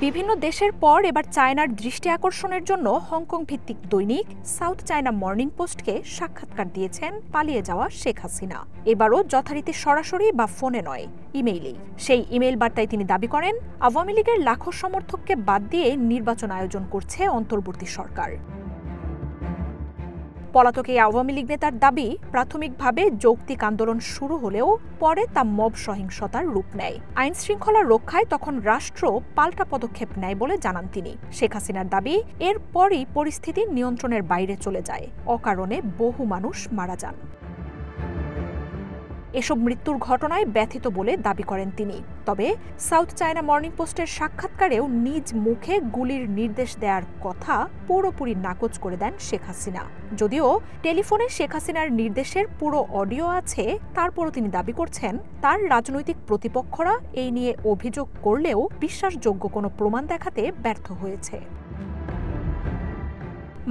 বিভিন্ন দেশের পর এবার চায়নার দৃষ্টি আকর্ষণের জন্য হংকং ভিত্তিক দৈনিক সাউথ চায়না মর্নিং পোস্টকে সাক্ষাৎকার দিয়েছেন পালিয়ে যাওয়া শেখ হাসিনা। এবারও যথারীতি সরাসরি বা ফোনে নয়, ইমেইলেই। সেই ইমেইল বার্তায় তিনি দাবি করেন, আওয়ামী লীগের লাখো সমর্থককে বাদ দিয়ে নির্বাচন আয়োজন করছে অন্তর্বর্তী সরকার। পলাতক এই আওয়ামী লীগ নেতার দাবি, প্রাথমিকভাবে যৌক্তিক আন্দোলন শুরু হলেও পরে তা মব সহিংসতার রূপ নেয়। আইন শৃঙ্খলা রক্ষায় তখন রাষ্ট্র পাল্টা পদক্ষেপ নেয় বলে জানান তিনি। শেখ হাসিনার দাবি, এরপরই পরিস্থিতি নিয়ন্ত্রণের বাইরে চলে যায়। অকারণে বহু মানুষ মারা যান। এসব মৃত্যুর ঘটনায় ব্যথিত বলে দাবি করেন তিনি। তবে সাউথ চায়না মর্নিং পোস্টের সাক্ষাৎকারেও নিজ মুখে গুলির নির্দেশ দেওয়ার কথা পুরোপুরি নাকচ করে দেন শেখ হাসিনা। যদিও টেলিফোনে শেখ হাসিনার নির্দেশের পুরো অডিও আছে, তারপরও তিনি দাবি করছেন তার রাজনৈতিক প্রতিপক্ষরা এই নিয়ে অভিযোগ করলেও বিশ্বাসযোগ্য কোনো প্রমাণ দেখাতে ব্যর্থ হয়েছে।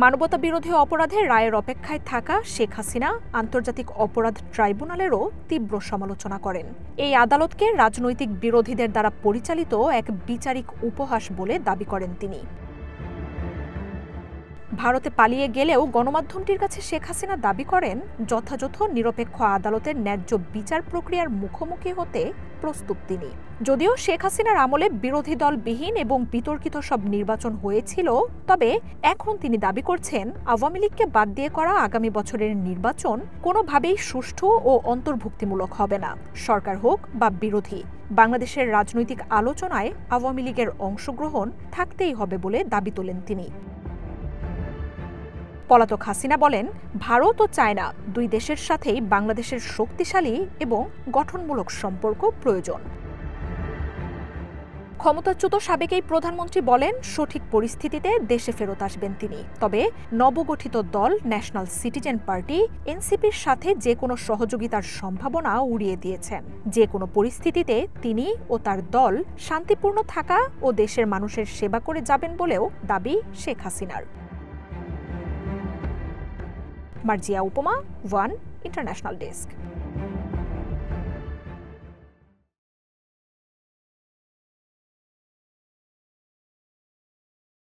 মানবতা বিরোধী অপরাধে রায়ের অপেক্ষায় থাকা শেখ হাসিনা আন্তর্জাতিক অপরাধ ট্রাইব্যুনালেরও তীব্র সমালোচনা করেন। এই আদালতকে রাজনৈতিক বিরোধীদের দ্বারা পরিচালিত এক বিচারিক উপহাস বলে দাবি করেন তিনি। ভারতে পালিয়ে গেলেও গণমাধ্যমটির কাছে শেখ হাসিনা দাবি করেন, যথাযথ নিরপেক্ষ আদালতের ন্যায্য বিচার প্রক্রিয়ার মুখোমুখি হতে প্রস্তুত তিনি। যদিও শেখ হাসিনার আমলে বিরোধী দলবিহীন এবং বিতর্কিত সব নির্বাচন হয়েছিল, তবে এখন তিনি দাবি করছেন আওয়ামী লীগকে বাদ দিয়ে করা আগামী বছরের নির্বাচন কোনোভাবেই সুষ্ঠু ও অন্তর্ভুক্তিমূলক হবে না। সরকার হোক বা বিরোধী, বাংলাদেশের রাজনৈতিক আলোচনায় আওয়ামী লীগের অংশগ্রহণ থাকতেই হবে বলে দাবি তোলেন তিনি। পলাতক হাসিনা বলেন, ভারত ও চায়না দুই দেশের সাথেই বাংলাদেশের শক্তিশালী এবং গঠনমূলক সম্পর্ক প্রয়োজন। ক্ষমতাচ্যুত সাবেক এই প্রধানমন্ত্রী বলেন, সঠিক পরিস্থিতিতে দেশে ফেরত আসবেন তিনি। তবে নবগঠিত দল ন্যাশনাল সিটিজেন পার্টি এনসিপির সাথে যে কোনো সহযোগিতার সম্ভাবনা উড়িয়ে দিয়েছেন। যে কোনো পরিস্থিতিতে তিনি ও তার দল শান্তিপূর্ণ থাকা ও দেশের মানুষের সেবা করে যাবেন বলেও দাবি শেখ হাসিনার। মার্জিয়া উপমা, ওয়ান ইন্টারন্যাশনাল ডেস্ক।